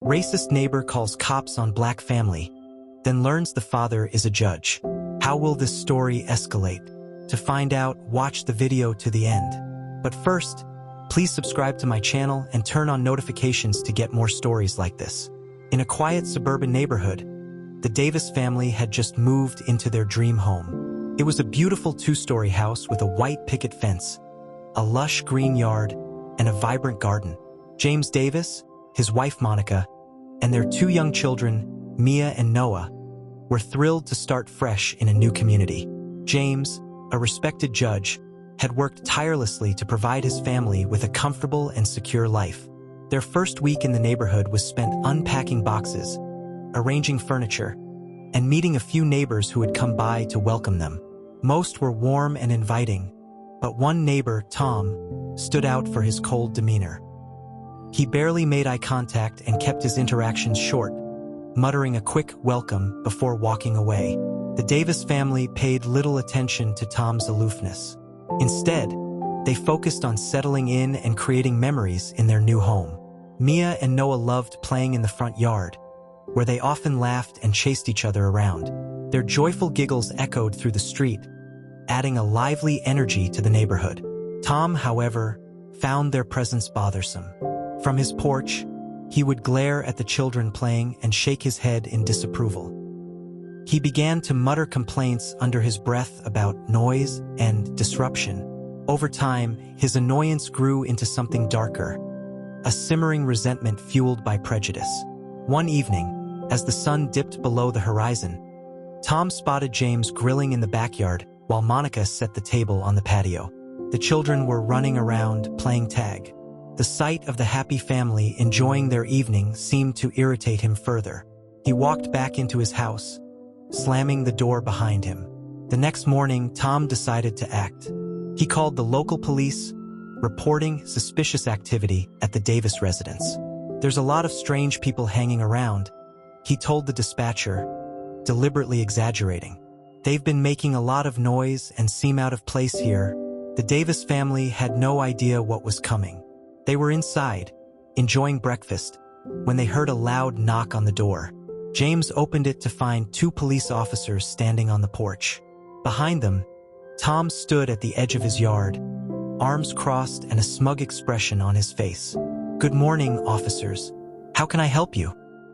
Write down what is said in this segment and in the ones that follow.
Racist neighbor calls cops on black family, then learns the father is a judge. How will this story escalate? To find out, watch the video to the end. But first, please subscribe to my channel and turn on notifications to get more stories like this. In a quiet suburban neighborhood, the Davis family had just moved into their dream home. It was a beautiful two-story house with a white picket fence, a lush green yard, and a vibrant garden. James Davis, his wife Monica, and their two young children, Mia and Noah, were thrilled to start fresh in a new community. James, a respected judge, had worked tirelessly to provide his family with a comfortable and secure life. Their first week in the neighborhood was spent unpacking boxes, arranging furniture, and meeting a few neighbors who had come by to welcome them. Most were warm and inviting, but one neighbor, Tom, stood out for his cold demeanor. He barely made eye contact and kept his interactions short, muttering a quick welcome before walking away. The Davis family paid little attention to Tom's aloofness. Instead, they focused on settling in and creating memories in their new home. Mia and Noah loved playing in the front yard, where they often laughed and chased each other around. Their joyful giggles echoed through the street, adding a lively energy to the neighborhood. Tom, however, found their presence bothersome. From his porch, he would glare at the children playing and shake his head in disapproval. He began to mutter complaints under his breath about noise and disruption. Over time, his annoyance grew into something darker, a simmering resentment fueled by prejudice. One evening, as the sun dipped below the horizon, Tom spotted James grilling in the backyard while Monica set the table on the patio. The children were running around, playing tag. The sight of the happy family enjoying their evening seemed to irritate him further. He walked back into his house, slamming the door behind him. The next morning, Tom decided to act. He called the local police, reporting suspicious activity at the Davis residence. "There's a lot of strange people hanging around," he told the dispatcher, deliberately exaggerating. "They've been making a lot of noise and seem out of place here." The Davis family had no idea what was coming. They were inside, enjoying breakfast, when they heard a loud knock on the door. James opened it to find two police officers standing on the porch. Behind them, Tom stood at the edge of his yard, arms crossed and a smug expression on his face. "Good morning, officers. How can I help you?"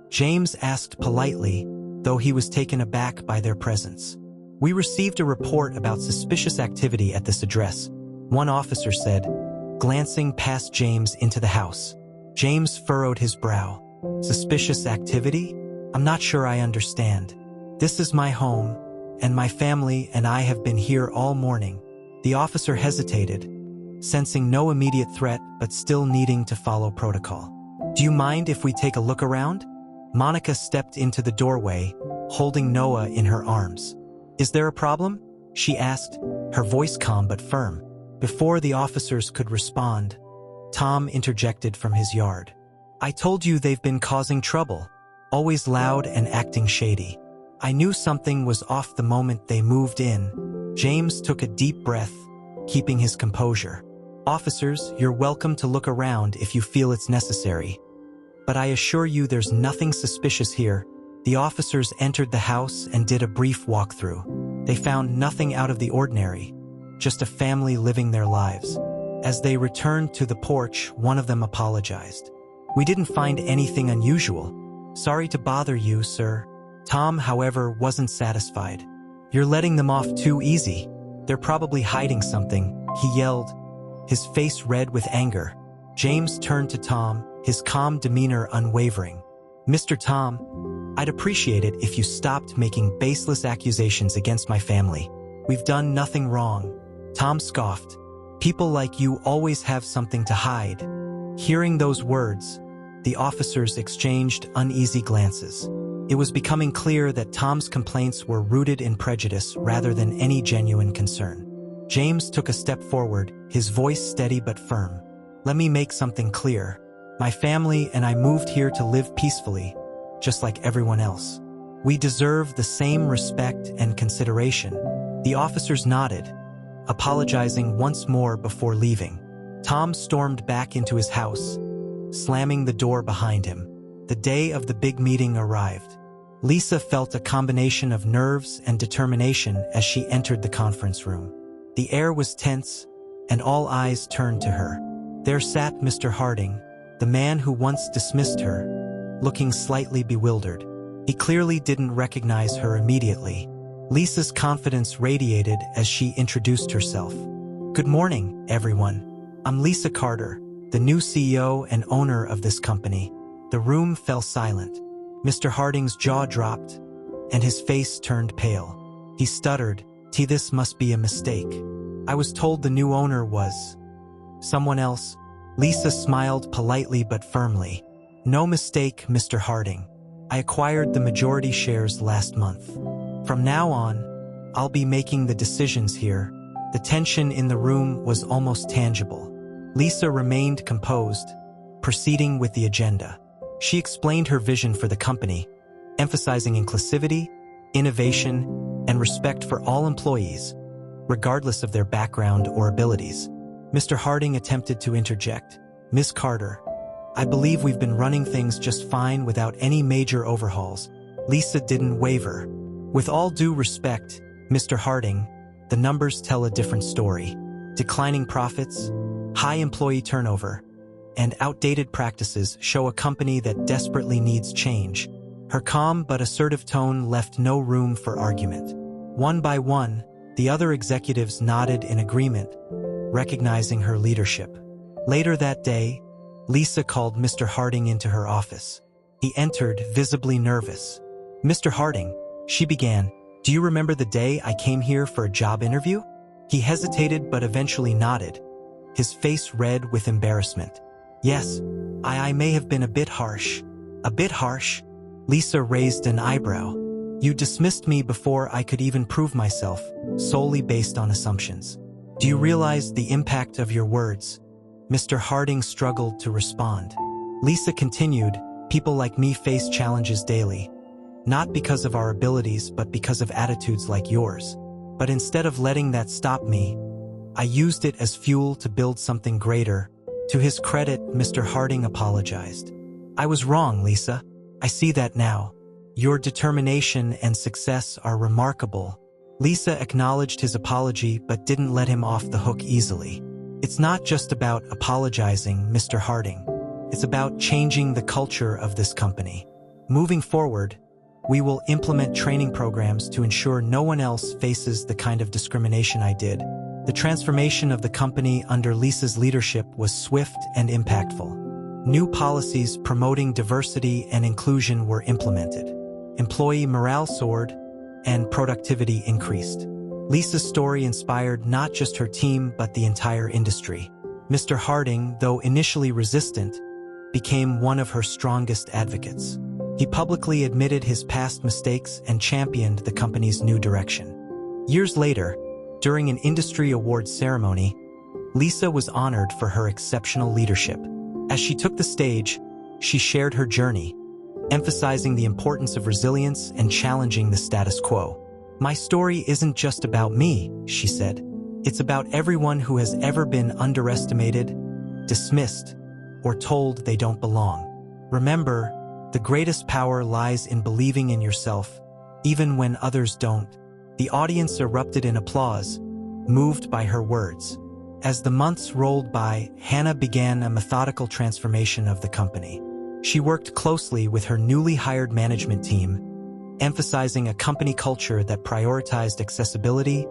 James asked politely, though he was taken aback by their presence. "We received a report about suspicious activity at this address," one officer said, glancing past James into the house. James furrowed his brow. "Suspicious activity? I'm not sure I understand. This is my home, and my family and I have been here all morning." The officer hesitated, sensing no immediate threat but still needing to follow protocol. "Do you mind if we take a look around?" Monica stepped into the doorway, holding Noah in her arms. "Is there a problem?" she asked, her voice calm but firm. Before the officers could respond, Tom interjected from his yard. "I told you they've been causing trouble, always loud and acting shady. I knew something was off the moment they moved in." James took a deep breath, keeping his composure. "Officers, you're welcome to look around if you feel it's necessary, but I assure you there's nothing suspicious here." The officers entered the house and did a brief walkthrough. They found nothing out of the ordinary, just a family living their lives. As they returned to the porch, one of them apologized. "We didn't find anything unusual. Sorry to bother you, sir." Tom, however, wasn't satisfied. "You're letting them off too easy. They're probably hiding something," he yelled, his face red with anger. James turned to Tom, his calm demeanor unwavering. "Mr. Tom, I'd appreciate it if you stopped making baseless accusations against my family. We've done nothing wrong." Tom scoffed. "People like you always have something to hide." Hearing those words, the officers exchanged uneasy glances. It was becoming clear that Tom's complaints were rooted in prejudice rather than any genuine concern. James took a step forward, his voice steady but firm. "Let me make something clear. My family and I moved here to live peacefully, just like everyone else. We deserve the same respect and consideration." The officers nodded, apologizing once more before leaving. Tom stormed back into his house, slamming the door behind him. The day of the big meeting arrived. Lisa felt a combination of nerves and determination as she entered the conference room. The air was tense, and all eyes turned to her. There sat Mr. Harding, the man who once dismissed her, looking slightly bewildered. He clearly didn't recognize her immediately. Lisa's confidence radiated as she introduced herself. "Good morning, everyone. I'm Lisa Carter, the new CEO and owner of this company." The room fell silent. Mr. Harding's jaw dropped, and his face turned pale. He stuttered, "This must be a mistake. I was told the new owner was someone else." Lisa smiled politely but firmly. "No mistake, Mr. Harding. I acquired the majority shares last month. From now on, I'll be making the decisions here." The tension in the room was almost tangible. Lisa remained composed, proceeding with the agenda. She explained her vision for the company, emphasizing inclusivity, innovation, and respect for all employees, regardless of their background or abilities. Mr. Harding attempted to interject. "Ms. Carter, I believe we've been running things just fine without any major overhauls." Lisa didn't waver. "With all due respect, Mr. Harding, the numbers tell a different story. Declining profits, high employee turnover, and outdated practices show a company that desperately needs change." Her calm but assertive tone left no room for argument. One by one, the other executives nodded in agreement, recognizing her leadership. Later that day, Lisa called Mr. Harding into her office. He entered, visibly nervous. "Mr. Harding," she began, "do you remember the day I came here for a job interview?" He hesitated but eventually nodded, his face red with embarrassment. "Yes, I may have been a bit harsh." "A bit harsh?" Lisa raised an eyebrow. "You dismissed me before I could even prove myself, solely based on assumptions. Do you realize the impact of your words?" Mr. Harding struggled to respond. Lisa continued, "People like me face challenges daily, not because of our abilities but because of attitudes like yours. But instead of letting that stop me, I used it as fuel to build something greater." To his credit, Mr. Harding apologized. "I was wrong, Lisa. I see that now. Your determination and success are remarkable." Lisa acknowledged his apology but didn't let him off the hook easily. "It's not just about apologizing, Mr. Harding. It's about changing the culture of this company. Moving forward, we will implement training programs to ensure no one else faces the kind of discrimination I did." The transformation of the company under Lisa's leadership was swift and impactful. New policies promoting diversity and inclusion were implemented. Employee morale soared, and productivity increased. Lisa's story inspired not just her team but the entire industry. Mr. Harding, though initially resistant, became one of her strongest advocates. He publicly admitted his past mistakes and championed the company's new direction. Years later, during an industry awards ceremony, Lisa was honored for her exceptional leadership. As she took the stage, she shared her journey, emphasizing the importance of resilience and challenging the status quo. "My story isn't just about me," she said. "It's about everyone who has ever been underestimated, dismissed, or told they don't belong. Remember, the greatest power lies in believing in yourself, even when others don't." The audience erupted in applause, moved by her words. As the months rolled by, Hannah began a methodical transformation of the company. She worked closely with her newly hired management team, emphasizing a company culture that prioritized accessibility,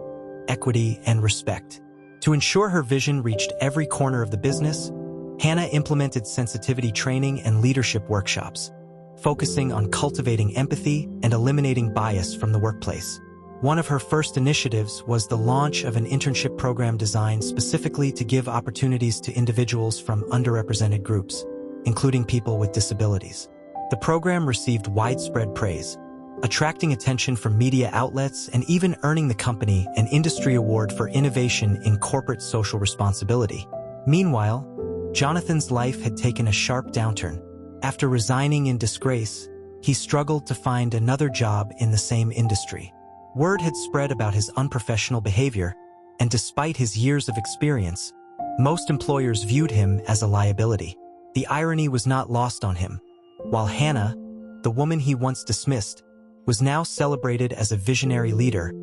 equity, and respect. To ensure her vision reached every corner of the business, Hannah implemented sensitivity training and leadership workshops, focusing on cultivating empathy and eliminating bias from the workplace. One of her first initiatives was the launch of an internship program designed specifically to give opportunities to individuals from underrepresented groups, including people with disabilities. The program received widespread praise, attracting attention from media outlets and even earning the company an industry award for innovation in corporate social responsibility. Meanwhile, Jonathan's life had taken a sharp downturn. After resigning in disgrace, he struggled to find another job in the same industry. Word had spread about his unprofessional behavior, and despite his years of experience, most employers viewed him as a liability. The irony was not lost on him. While Hannah, the woman he once dismissed, was now celebrated as a visionary leader,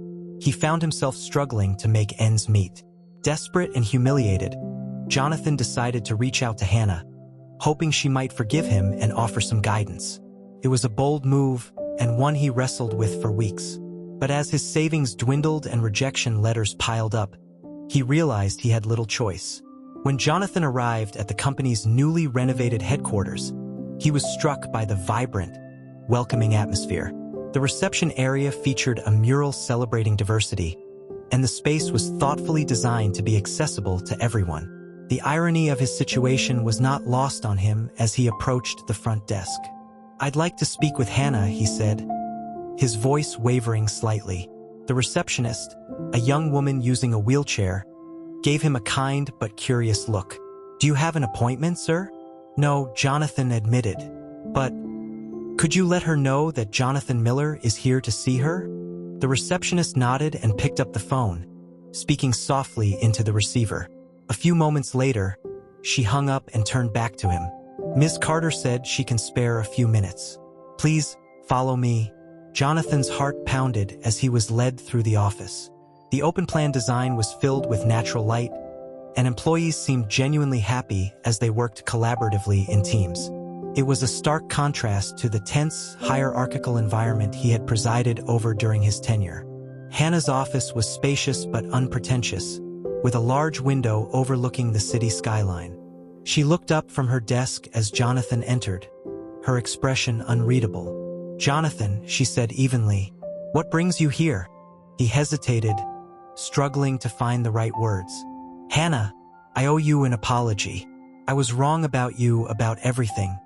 he found himself struggling to make ends meet. Desperate and humiliated, Jonathan decided to reach out to Hannah, hoping she might forgive him and offer some guidance. It was a bold move, and one he wrestled with for weeks. But as his savings dwindled and rejection letters piled up, he realized he had little choice. When Jonathan arrived at the company's newly renovated headquarters, he was struck by the vibrant, welcoming atmosphere. The reception area featured a mural celebrating diversity, and the space was thoughtfully designed to be accessible to everyone. The irony of his situation was not lost on him as he approached the front desk. "I'd like to speak with Hannah," he said, his voice wavering slightly. The receptionist, a young woman using a wheelchair, gave him a kind but curious look. "Do you have an appointment, sir?" "No," Jonathan admitted. "But could you let her know that Jonathan Miller is here to see her?" The receptionist nodded and picked up the phone, speaking softly into the receiver. A few moments later, she hung up and turned back to him. "Ms. Carter said she can spare a few minutes. Please, follow me." Jonathan's heart pounded as he was led through the office. The open-plan design was filled with natural light, and employees seemed genuinely happy as they worked collaboratively in teams. It was a stark contrast to the tense, hierarchical environment he had presided over during his tenure. Hannah's office was spacious but unpretentious, with a large window overlooking the city skyline. She looked up from her desk as Jonathan entered, her expression unreadable. "Jonathan," she said evenly, "what brings you here?" He hesitated, struggling to find the right words. "Hannah, I owe you an apology. I was wrong about you, about everything.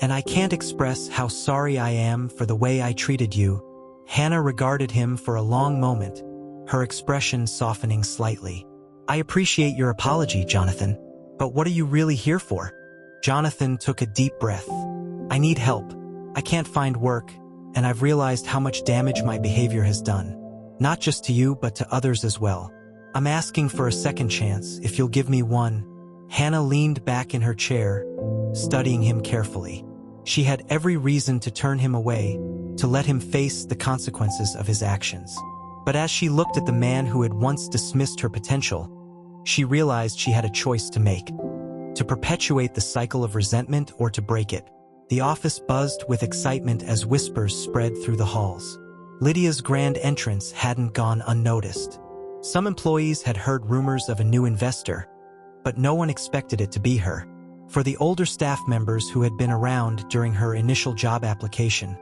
And I can't express how sorry I am for the way I treated you." Hannah regarded him for a long moment, her expression softening slightly. "I appreciate your apology, Jonathan. But what are you really here for?" Jonathan took a deep breath. "I need help. I can't find work, and I've realized how much damage my behavior has done. Not just to you, but to others as well. I'm asking for a second chance, if you'll give me one." Hannah leaned back in her chair, studying him carefully. She had every reason to turn him away, to let him face the consequences of his actions. But as she looked at the man who had once dismissed her potential, she realized she had a choice to make: to perpetuate the cycle of resentment or to break it. The office buzzed with excitement as whispers spread through the halls. Lydia's grand entrance hadn't gone unnoticed. Some employees had heard rumors of a new investor, but no one expected it to be her. For the older staff members who had been around during her initial job application,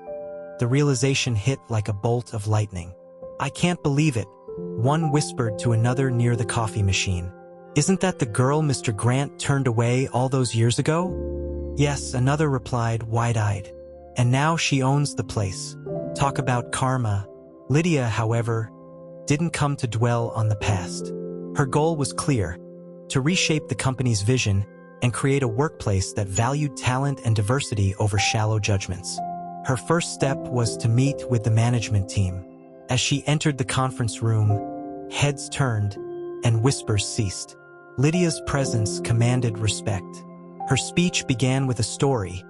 the realization hit like a bolt of lightning. "I can't believe it," one whispered to another near the coffee machine. "Isn't that the girl Mr. Grant turned away all those years ago?" "Yes," another replied, wide-eyed. "And now she owns the place. Talk about karma." Lydia, however, didn't come to dwell on the past. Her goal was clear: to reshape the company's vision and create a workplace that valued talent and diversity over shallow judgments. Her first step was to meet with the management team. As she entered the conference room, heads turned and whispers ceased. Lydia's presence commanded respect. Her speech began with a story,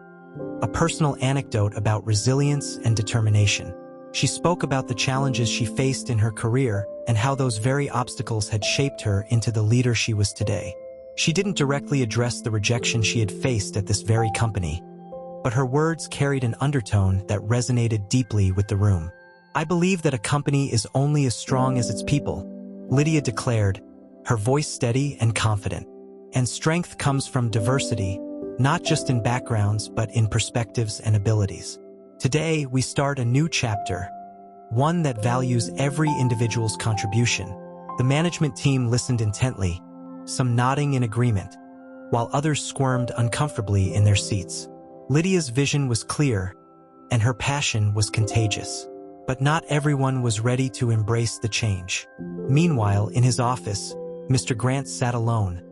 a personal anecdote about resilience and determination. She spoke about the challenges she faced in her career and how those very obstacles had shaped her into the leader she was today. She didn't directly address the rejection she had faced at this very company, but her words carried an undertone that resonated deeply with the room. "I believe that a company is only as strong as its people," Lydia declared, her voice steady and confident. "And strength comes from diversity, not just in backgrounds but in perspectives and abilities. Today, we start a new chapter, one that values every individual's contribution." The management team listened intently, some nodding in agreement, while others squirmed uncomfortably in their seats. Lydia's vision was clear, and her passion was contagious. But not everyone was ready to embrace the change. Meanwhile, in his office, Mr. Grant sat alone,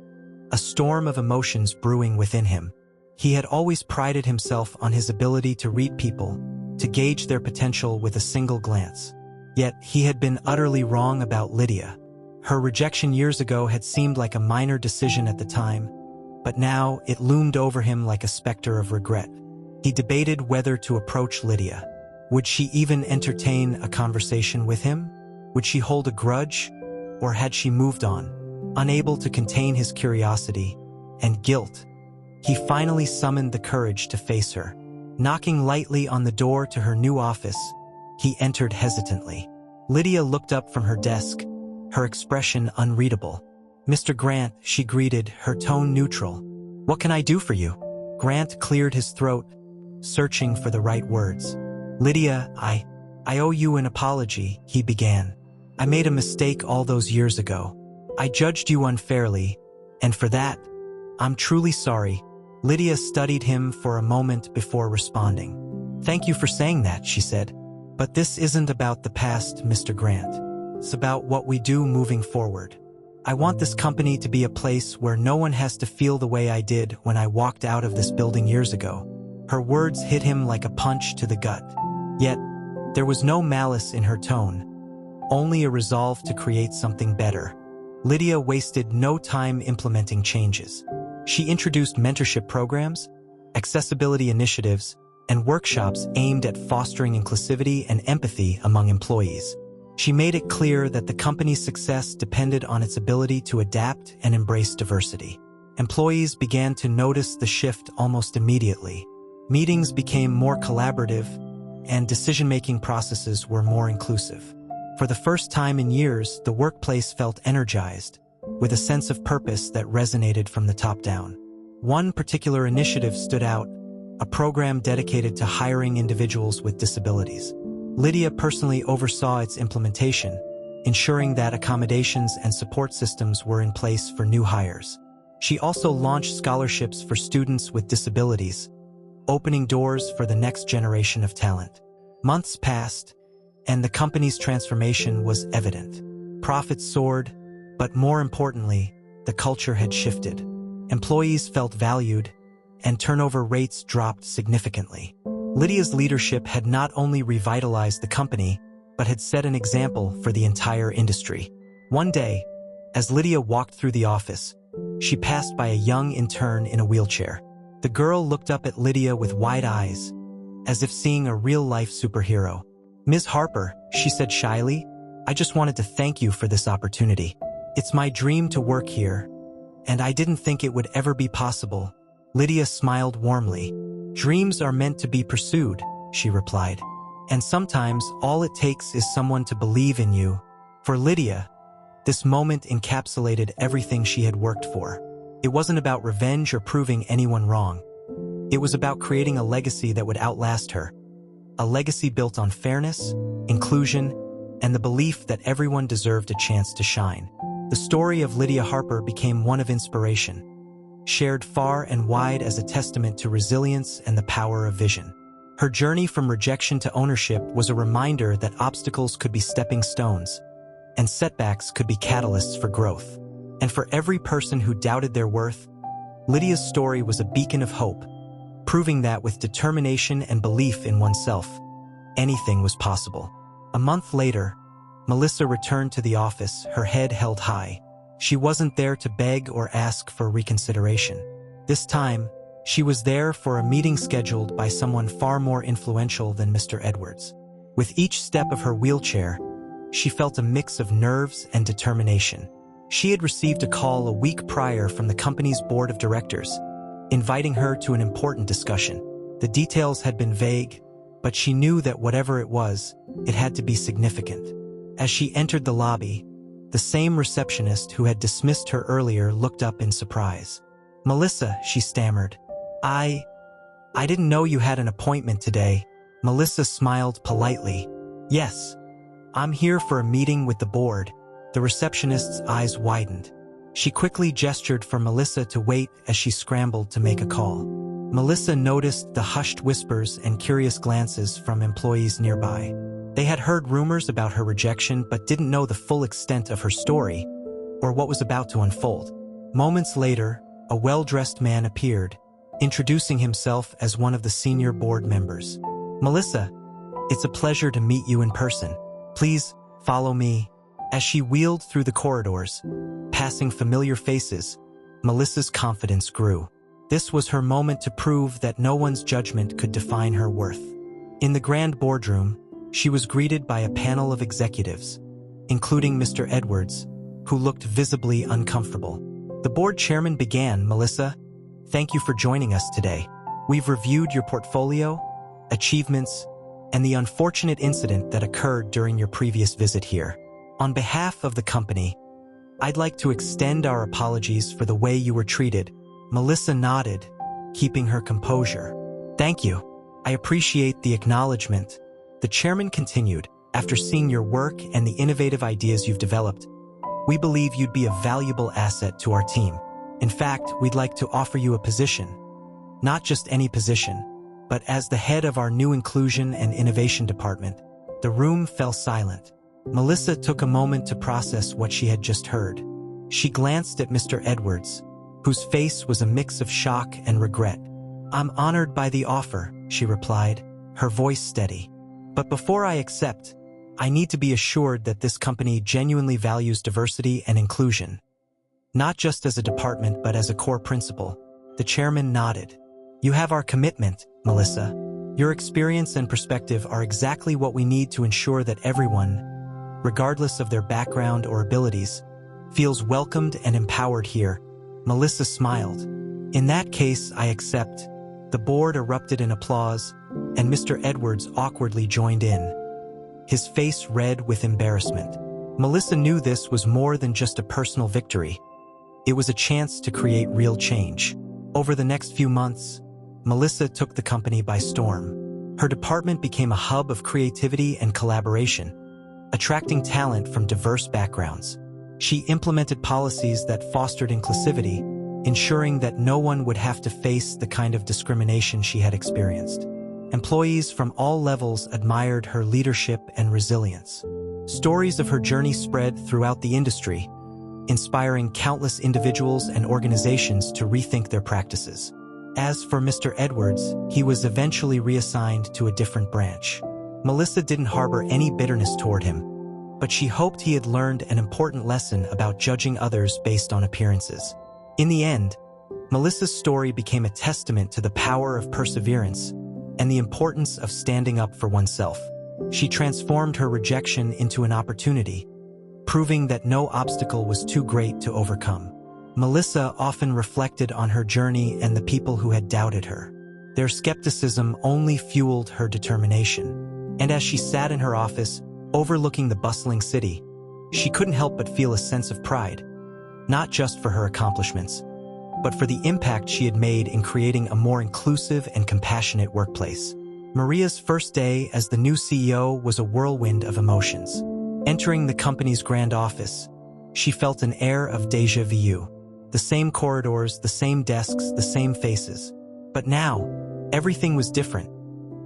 a storm of emotions brewing within him. He had always prided himself on his ability to read people, to gauge their potential with a single glance. Yet he had been utterly wrong about Lydia. Her rejection years ago had seemed like a minor decision at the time, but now it loomed over him like a specter of regret. He debated whether to approach Lydia. Would she even entertain a conversation with him? Would she hold a grudge? Or had she moved on? Unable to contain his curiosity and guilt, he finally summoned the courage to face her. Knocking lightly on the door to her new office, he entered hesitantly. Lydia looked up from her desk, her expression unreadable. "Mr. Grant," she greeted, her tone neutral. "What can I do for you?" Grant cleared his throat, searching for the right words. "Lydia, I owe you an apology," he began. "I made a mistake all those years ago. I judged you unfairly, and for that, I'm truly sorry." Lydia studied him for a moment before responding. "Thank you for saying that," she said. "But this isn't about the past, Mr. Grant. It's about what we do moving forward. I want this company to be a place where no one has to feel the way I did when I walked out of this building years ago." Her words hit him like a punch to the gut. Yet, there was no malice in her tone, only a resolve to create something better. Lydia wasted no time implementing changes. She introduced mentorship programs, accessibility initiatives, and workshops aimed at fostering inclusivity and empathy among employees. She made it clear that the company's success depended on its ability to adapt and embrace diversity. Employees began to notice the shift almost immediately. Meetings became more collaborative, and decision-making processes were more inclusive. For the first time in years, the workplace felt energized, with a sense of purpose that resonated from the top down. One particular initiative stood out, a program dedicated to hiring individuals with disabilities. Lydia personally oversaw its implementation, ensuring that accommodations and support systems were in place for new hires. She also launched scholarships for students with disabilities, opening doors for the next generation of talent. Months passed, and the company's transformation was evident. Profits soared, but more importantly, the culture had shifted. Employees felt valued, and turnover rates dropped significantly. Lydia's leadership had not only revitalized the company, but had set an example for the entire industry. One day, as Lydia walked through the office, she passed by a young intern in a wheelchair. The girl looked up at Lydia with wide eyes, as if seeing a real-life superhero. "Ms. Harper," she said shyly, "I just wanted to thank you for this opportunity. It's my dream to work here, and I didn't think it would ever be possible." Lydia smiled warmly. "Dreams are meant to be pursued," she replied. "And sometimes all it takes is someone to believe in you." For Lydia, this moment encapsulated everything she had worked for. It wasn't about revenge or proving anyone wrong. It was about creating a legacy that would outlast her. A legacy built on fairness, inclusion, and the belief that everyone deserved a chance to shine. The story of Lydia Harper became one of inspiration, shared far and wide as a testament to resilience and the power of vision. Her journey from rejection to ownership was a reminder that obstacles could be stepping stones, and setbacks could be catalysts for growth. And for every person who doubted their worth, Lydia's story was a beacon of hope, proving that with determination and belief in oneself, anything was possible. A month later, Melissa returned to the office, her head held high. She wasn't there to beg or ask for reconsideration. This time, she was there for a meeting scheduled by someone far more influential than Mr. Edwards. With each step of her wheelchair, she felt a mix of nerves and determination. She had received a call a week prior from the company's board of directors, inviting her to an important discussion. The details had been vague, but she knew that whatever it was, it had to be significant. As she entered the lobby, the same receptionist who had dismissed her earlier looked up in surprise. "Melissa," she stammered. I didn't know you had an appointment today." Melissa smiled politely. "Yes, I'm here for a meeting with the board." The receptionist's eyes widened. She quickly gestured for Melissa to wait as she scrambled to make a call. Melissa noticed the hushed whispers and curious glances from employees nearby. They had heard rumors about her rejection but didn't know the full extent of her story or what was about to unfold. Moments later, a well-dressed man appeared, introducing himself as one of the senior board members. "Melissa, it's a pleasure to meet you in person. Please, follow me." As she wheeled through the corridors, passing familiar faces, Melissa's confidence grew. This was her moment to prove that no one's judgment could define her worth. In the grand boardroom, she was greeted by a panel of executives, including Mr. Edwards, who looked visibly uncomfortable. The board chairman began, "Melissa, thank you for joining us today. We've reviewed your portfolio, achievements, and the unfortunate incident that occurred during your previous visit here. On behalf of the company, I'd like to extend our apologies for the way you were treated." Melissa nodded, keeping her composure. "Thank you. I appreciate the acknowledgement." The chairman continued, "After seeing your work and the innovative ideas you've developed, we believe you'd be a valuable asset to our team. In fact, we'd like to offer you a position. Not just any position, but as the head of our new Inclusion and Innovation Department." The room fell silent. Melissa took a moment to process what she had just heard. She glanced at Mr. Edwards, whose face was a mix of shock and regret. "I'm honored by the offer," she replied, her voice steady. "But before I accept, I need to be assured that this company genuinely values diversity and inclusion. Not just as a department, but as a core principle." The chairman nodded. "You have our commitment, Melissa. Your experience and perspective are exactly what we need to ensure that everyone, regardless of their background or abilities, feels welcomed and empowered here." Melissa smiled. "In that case, I accept." The board erupted in applause, and Mr. Edwards awkwardly joined in, his face red with embarrassment. Melissa knew this was more than just a personal victory. It was a chance to create real change. Over the next few months, Melissa took the company by storm. Her department became a hub of creativity and collaboration, attracting talent from diverse backgrounds. She implemented policies that fostered inclusivity, ensuring that no one would have to face the kind of discrimination she had experienced. Employees from all levels admired her leadership and resilience. Stories of her journey spread throughout the industry, inspiring countless individuals and organizations to rethink their practices. As for Mr. Edwards, he was eventually reassigned to a different branch. Melissa didn't harbor any bitterness toward him, but she hoped he had learned an important lesson about judging others based on appearances. In the end, Melissa's story became a testament to the power of perseverance and the importance of standing up for oneself. She transformed her rejection into an opportunity, proving that no obstacle was too great to overcome. Melissa often reflected on her journey and the people who had doubted her. Their skepticism only fueled her determination. And as she sat in her office, overlooking the bustling city, she couldn't help but feel a sense of pride, not just for her accomplishments, but for the impact she had made in creating a more inclusive and compassionate workplace. Maria's first day as the new CEO was a whirlwind of emotions. Entering the company's grand office, she felt an air of déjà vu. The same corridors, the same desks, the same faces. But now, everything was different.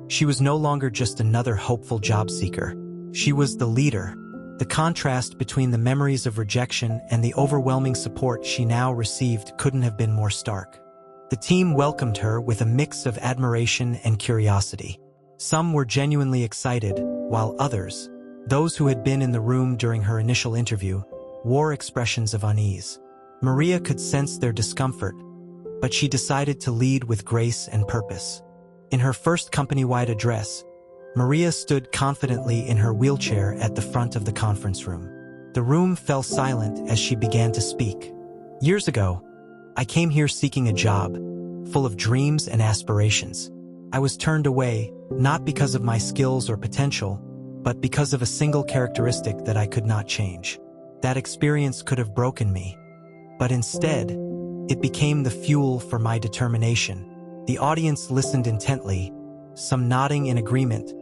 She was no longer just another hopeful job seeker. She was the leader. The contrast between the memories of rejection and the overwhelming support she now received couldn't have been more stark. The team welcomed her with a mix of admiration and curiosity. Some were genuinely excited, while others, those who had been in the room during her initial interview, wore expressions of unease. Maria could sense their discomfort, but she decided to lead with grace and purpose. In her first company-wide address, Maria stood confidently in her wheelchair at the front of the conference room. The room fell silent as she began to speak. "Years ago, I came here seeking a job, full of dreams and aspirations. I was turned away, not because of my skills or potential, but because of a single characteristic that I could not change. That experience could have broken me, but instead, it became the fuel for my determination." The audience listened intently, some nodding in agreement,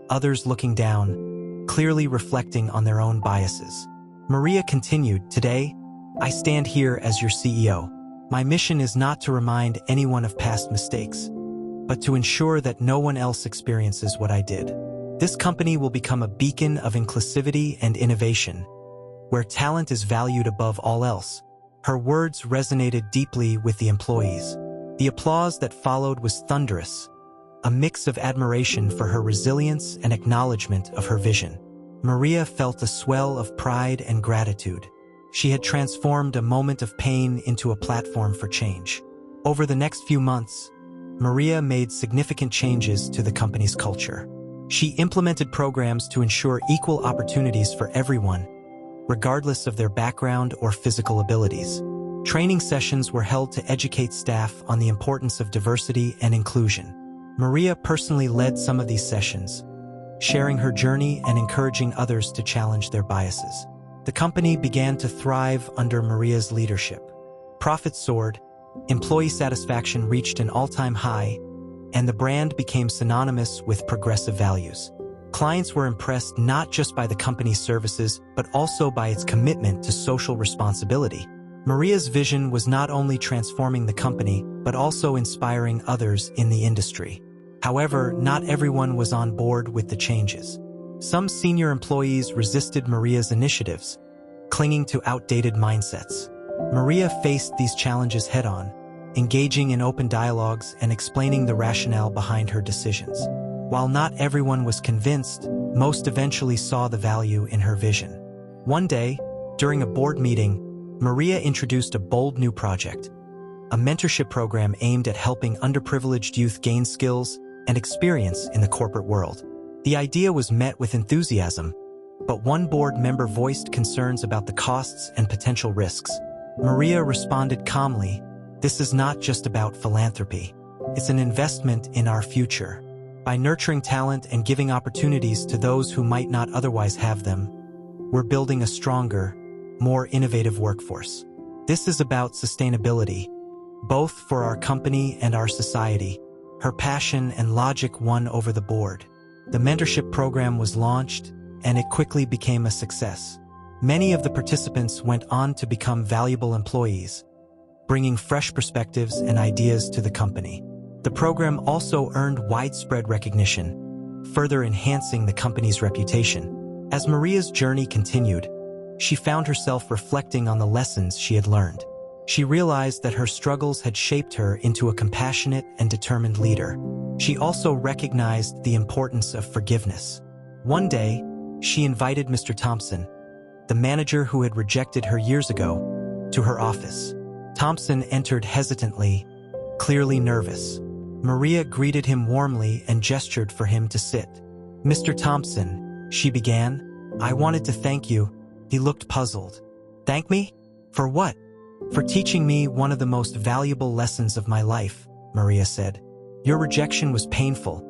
others looking down, clearly reflecting on their own biases. Maria continued, "Today, I stand here as your CEO. My mission is not to remind anyone of past mistakes, but to ensure that no one else experiences what I did. This company will become a beacon of inclusivity and innovation, where talent is valued above all else." Her words resonated deeply with the employees. The applause that followed was thunderous, a mix of admiration for her resilience and acknowledgement of her vision. Maria felt a swell of pride and gratitude. She had transformed a moment of pain into a platform for change. Over the next few months, Maria made significant changes to the company's culture. She implemented programs to ensure equal opportunities for everyone, regardless of their background or physical abilities. Training sessions were held to educate staff on the importance of diversity and inclusion. Maria personally led some of these sessions, sharing her journey and encouraging others to challenge their biases. The company began to thrive under Maria's leadership. Profits soared, employee satisfaction reached an all-time high, and the brand became synonymous with progressive values. Clients were impressed not just by the company's services, but also by its commitment to social responsibility. Maria's vision was not only transforming the company, but also inspiring others in the industry. However, not everyone was on board with the changes. Some senior employees resisted Maria's initiatives, clinging to outdated mindsets. Maria faced these challenges head-on, engaging in open dialogues and explaining the rationale behind her decisions. While not everyone was convinced, most eventually saw the value in her vision. One day, during a board meeting, Maria introduced a bold new project, a mentorship program aimed at helping underprivileged youth gain skills and experience in the corporate world. The idea was met with enthusiasm, but one board member voiced concerns about the costs and potential risks. Maria responded calmly, "This is not just about philanthropy. It's an investment in our future. By nurturing talent and giving opportunities to those who might not otherwise have them, we're building a stronger, more innovative workforce. This is about sustainability, both for our company and our society." Her passion and logic won over the board. The mentorship program was launched, and it quickly became a success. Many of the participants went on to become valuable employees, bringing fresh perspectives and ideas to the company. The program also earned widespread recognition, further enhancing the company's reputation. As Maria's journey continued, she found herself reflecting on the lessons she had learned. She realized that her struggles had shaped her into a compassionate and determined leader. She also recognized the importance of forgiveness. One day, she invited Mr. Thompson, the manager who had rejected her years ago, to her office. Thompson entered hesitantly, clearly nervous. Maria greeted him warmly and gestured for him to sit. "Mr. Thompson," she began, "I wanted to thank you." He looked puzzled. "Thank me? For what?" "For teaching me one of the most valuable lessons of my life," Maria said. "Your rejection was painful,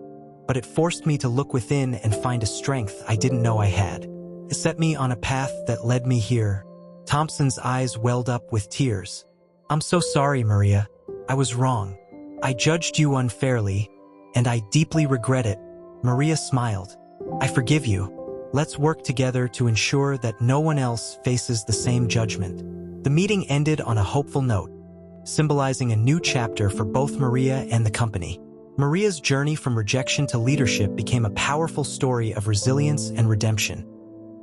but it forced me to look within and find a strength I didn't know I had. It set me on a path that led me here." Thompson's eyes welled up with tears. "I'm so sorry, Maria. I was wrong. I judged you unfairly, and I deeply regret it." Maria smiled. "I forgive you. Let's work together to ensure that no one else faces the same judgment." The meeting ended on a hopeful note, symbolizing a new chapter for both Maria and the company. Maria's journey from rejection to leadership became a powerful story of resilience and redemption,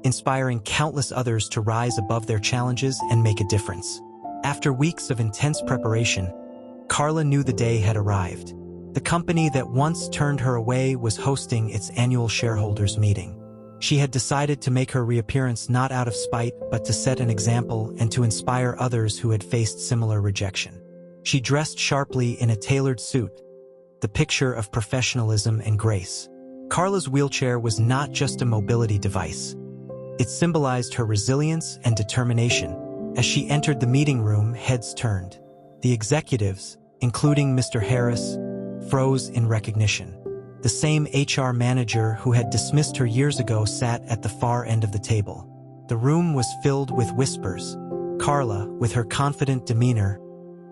inspiring countless others to rise above their challenges and make a difference. After weeks of intense preparation, Carla knew the day had arrived. The company that once turned her away was hosting its annual shareholders meeting. She had decided to make her reappearance not out of spite, but to set an example and to inspire others who had faced similar rejection. She dressed sharply in a tailored suit, the picture of professionalism and grace. Carla's wheelchair was not just a mobility device. It symbolized her resilience and determination. As she entered the meeting room, heads turned. The executives, including Mr. Harris, froze in recognition. The same HR manager who had dismissed her years ago sat at the far end of the table. The room was filled with whispers. Carla, with her confident demeanor,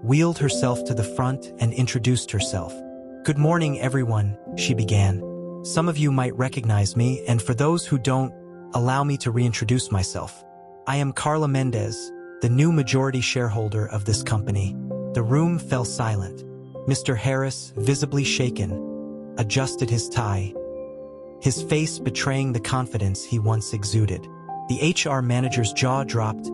wheeled herself to the front and introduced herself. "Good morning, everyone," she began. "Some of you might recognize me, and for those who don't, allow me to reintroduce myself. I am Carla Mendez, the new majority shareholder of this company." The room fell silent. Mr. Harris, visibly shaken, adjusted his tie, his face betraying the confidence he once exuded. The HR manager's jaw dropped,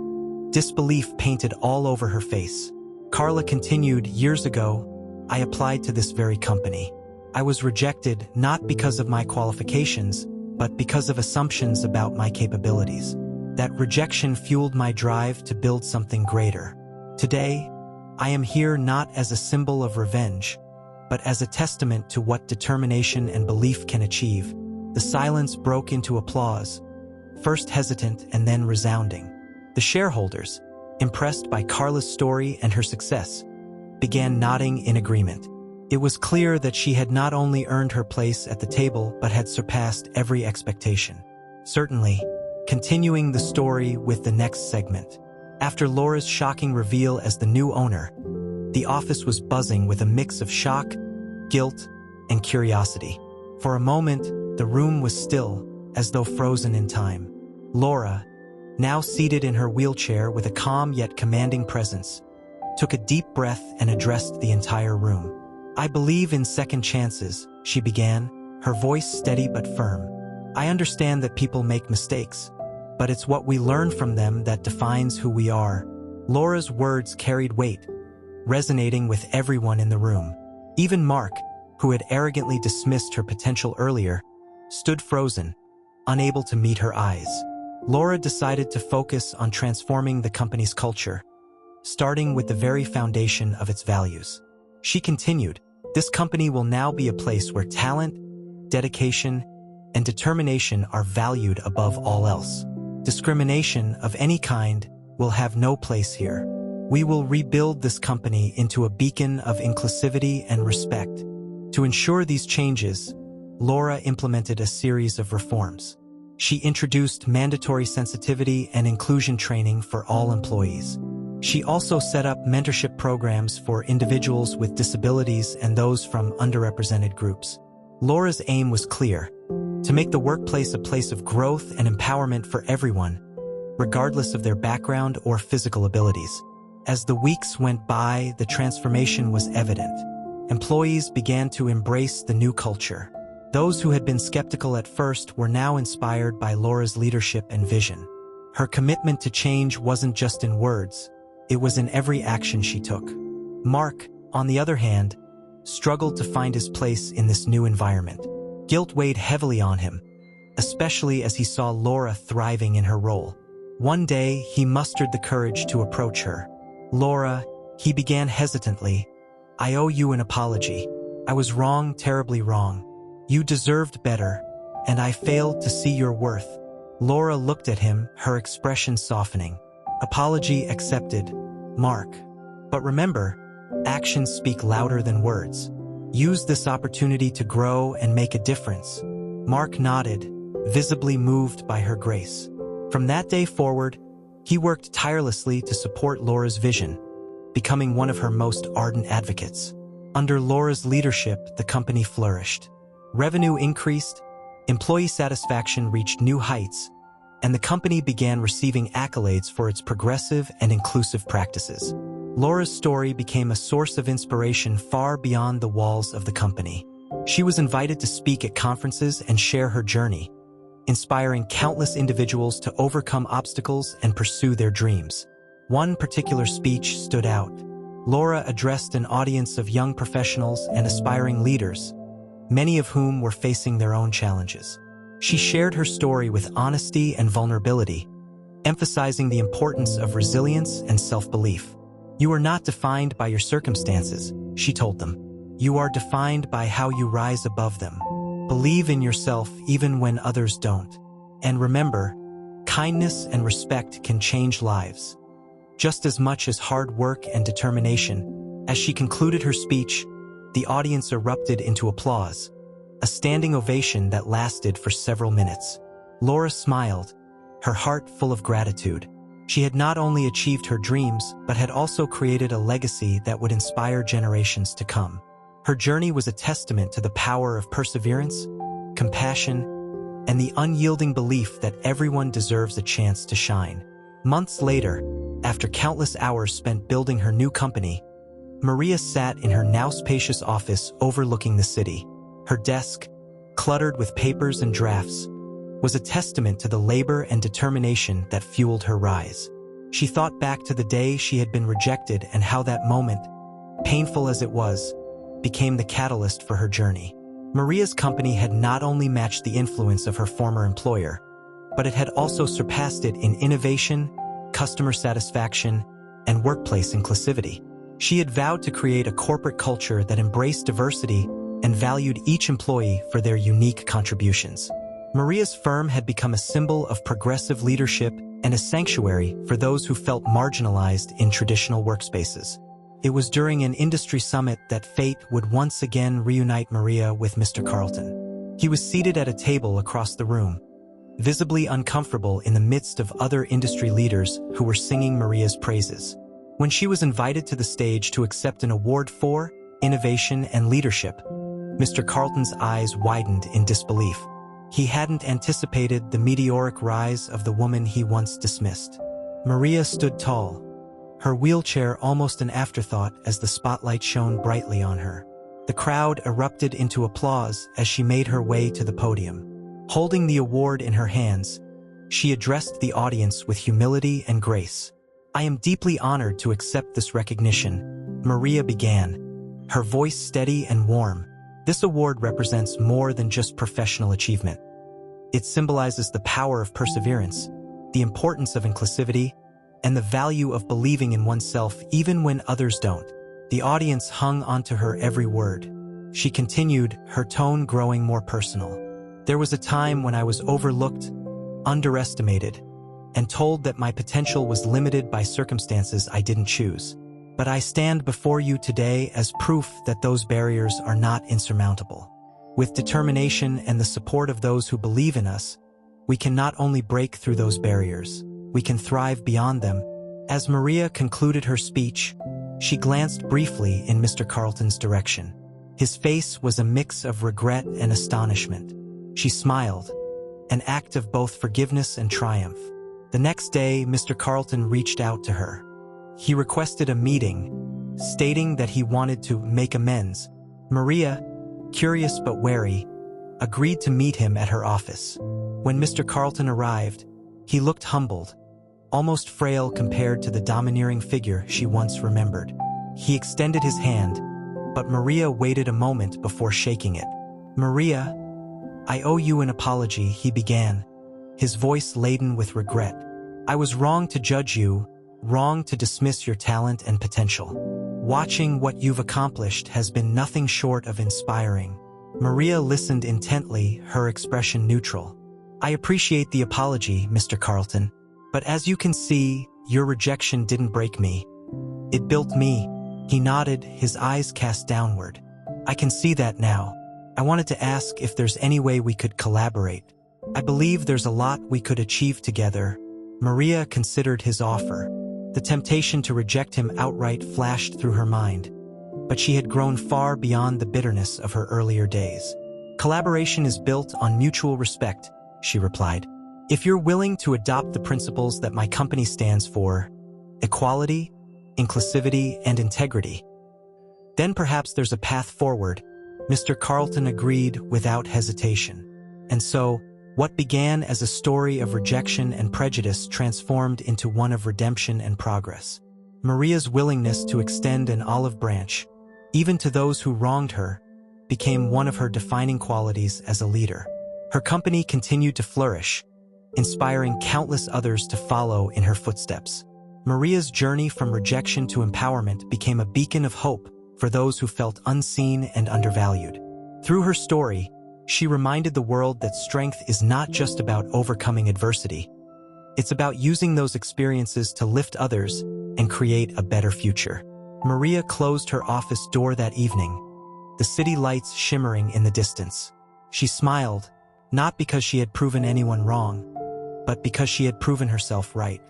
disbelief painted all over her face. Carla continued, "Years ago, I applied to this very company. I was rejected not because of my qualifications, but because of assumptions about my capabilities. That rejection fueled my drive to build something greater. Today, I am here not as a symbol of revenge, but as a testament to what determination and belief can achieve." The silence broke into applause, first hesitant and then resounding. The shareholders, impressed by Carla's story and her success, began nodding in agreement. It was clear that she had not only earned her place at the table but had surpassed every expectation. Certainly, continuing the story with the next segment. After Laura's shocking reveal as the new owner, the office was buzzing with a mix of shock, guilt, and curiosity. For a moment, the room was still, as though frozen in time. Laura, now seated in her wheelchair with a calm yet commanding presence, took a deep breath and addressed the entire room. "I believe in second chances," she began, her voice steady but firm. "I understand that people make mistakes, but it's what we learn from them that defines who we are." Laura's words carried weight, resonating with everyone in the room. Even Mark, who had arrogantly dismissed her potential earlier, stood frozen, unable to meet her eyes. Laura decided to focus on transforming the company's culture, starting with the very foundation of its values. She continued, "This company will now be a place where talent, dedication, and determination are valued above all else. Discrimination of any kind will have no place here. We will rebuild this company into a beacon of inclusivity and respect." To ensure these changes, Laura implemented a series of reforms. She introduced mandatory sensitivity and inclusion training for all employees. She also set up mentorship programs for individuals with disabilities and those from underrepresented groups. Laura's aim was clear: to make the workplace a place of growth and empowerment for everyone, regardless of their background or physical abilities. As the weeks went by, the transformation was evident. Employees began to embrace the new culture. Those who had been skeptical at first were now inspired by Laura's leadership and vision. Her commitment to change wasn't just in words, it was in every action she took. Mark, on the other hand, struggled to find his place in this new environment. Guilt weighed heavily on him, especially as he saw Laura thriving in her role. One day, he mustered the courage to approach her. "Laura," he began hesitantly, "I owe you an apology. I was wrong, terribly wrong. You deserved better, and I failed to see your worth." Laura looked at him, her expression softening. "Apology accepted, Mark. But remember, actions speak louder than words. Use this opportunity to grow and make a difference." Mark nodded, visibly moved by her grace. From that day forward, he worked tirelessly to support Laura's vision, becoming one of her most ardent advocates. Under Laura's leadership, the company flourished. Revenue increased, employee satisfaction reached new heights, and the company began receiving accolades for its progressive and inclusive practices. Laura's story became a source of inspiration far beyond the walls of the company. She was invited to speak at conferences and share her journey, inspiring countless individuals to overcome obstacles and pursue their dreams. One particular speech stood out. Laura addressed an audience of young professionals and aspiring leaders, many of whom were facing their own challenges. She shared her story with honesty and vulnerability, emphasizing the importance of resilience and self-belief. "You are not defined by your circumstances," she told them. "You are defined by how you rise above them. Believe in yourself even when others don't. And remember, kindness and respect can change lives, just as much as hard work and determination." As she concluded her speech, the audience erupted into applause, a standing ovation that lasted for several minutes. Laura smiled, her heart full of gratitude. She had not only achieved her dreams, but had also created a legacy that would inspire generations to come. Her journey was a testament to the power of perseverance, compassion, and the unyielding belief that everyone deserves a chance to shine. Months later, after countless hours spent building her new company, Maria sat in her now spacious office overlooking the city. Her desk, cluttered with papers and drafts, was a testament to the labor and determination that fueled her rise. She thought back to the day she had been rejected and how that moment, painful as it was, became the catalyst for her journey. Maria's company had not only matched the influence of her former employer, but it had also surpassed it in innovation, customer satisfaction, and workplace inclusivity. She had vowed to create a corporate culture that embraced diversity and valued each employee for their unique contributions. Maria's firm had become a symbol of progressive leadership and a sanctuary for those who felt marginalized in traditional workspaces. It was during an industry summit that fate would once again reunite Maria with Mr. Carlton. He was seated at a table across the room, visibly uncomfortable in the midst of other industry leaders who were singing Maria's praises. When she was invited to the stage to accept an award for innovation and leadership, Mr. Carlton's eyes widened in disbelief. He hadn't anticipated the meteoric rise of the woman he once dismissed. Maria stood tall, her wheelchair almost an afterthought as the spotlight shone brightly on her. The crowd erupted into applause as she made her way to the podium. Holding the award in her hands, she addressed the audience with humility and grace. "I am deeply honored to accept this recognition," Maria began, her voice steady and warm. "This award represents more than just professional achievement. It symbolizes the power of perseverance, the importance of inclusivity, and the value of believing in oneself even when others don't." The audience hung onto her every word. She continued, her tone growing more personal. "There was a time when I was overlooked, underestimated, and told that my potential was limited by circumstances I didn't choose. But I stand before you today as proof that those barriers are not insurmountable. With determination and the support of those who believe in us, we can not only break through those barriers, we can thrive beyond them." As Maria concluded her speech, she glanced briefly in Mr. Carlton's direction. His face was a mix of regret and astonishment. She smiled, an act of both forgiveness and triumph. The next day, Mr. Carlton reached out to her. He requested a meeting, stating that he wanted to make amends. Maria, curious but wary, agreed to meet him at her office. When Mr. Carlton arrived, he looked humbled, almost frail compared to the domineering figure she once remembered. He extended his hand, but Maria waited a moment before shaking it. "Maria, I owe you an apology," he began, his voice laden with regret. "I was wrong to judge you, wrong to dismiss your talent and potential. Watching what you've accomplished has been nothing short of inspiring." Maria listened intently, her expression neutral. "I appreciate the apology, Mr. Carlton, but as you can see, your rejection didn't break me. It built me." He nodded, his eyes cast downward. "I can see that now. I wanted to ask if there's any way we could collaborate. I believe there's a lot we could achieve together." Maria considered his offer. The temptation to reject him outright flashed through her mind, but she had grown far beyond the bitterness of her earlier days. "Collaboration is built on mutual respect," she replied. "If you're willing to adopt the principles that my company stands for, equality, inclusivity, and integrity, then perhaps there's a path forward." Mr. Carlton agreed without hesitation. And so, what began as a story of rejection and prejudice transformed into one of redemption and progress. Maria's willingness to extend an olive branch, even to those who wronged her, became one of her defining qualities as a leader. Her company continued to flourish, inspiring countless others to follow in her footsteps. Maria's journey from rejection to empowerment became a beacon of hope for those who felt unseen and undervalued. Through her story, she reminded the world that strength is not just about overcoming adversity. It's about using those experiences to lift others and create a better future. Maria closed her office door that evening, the city lights shimmering in the distance. She smiled, not because she had proven anyone wrong, but because she had proven herself right.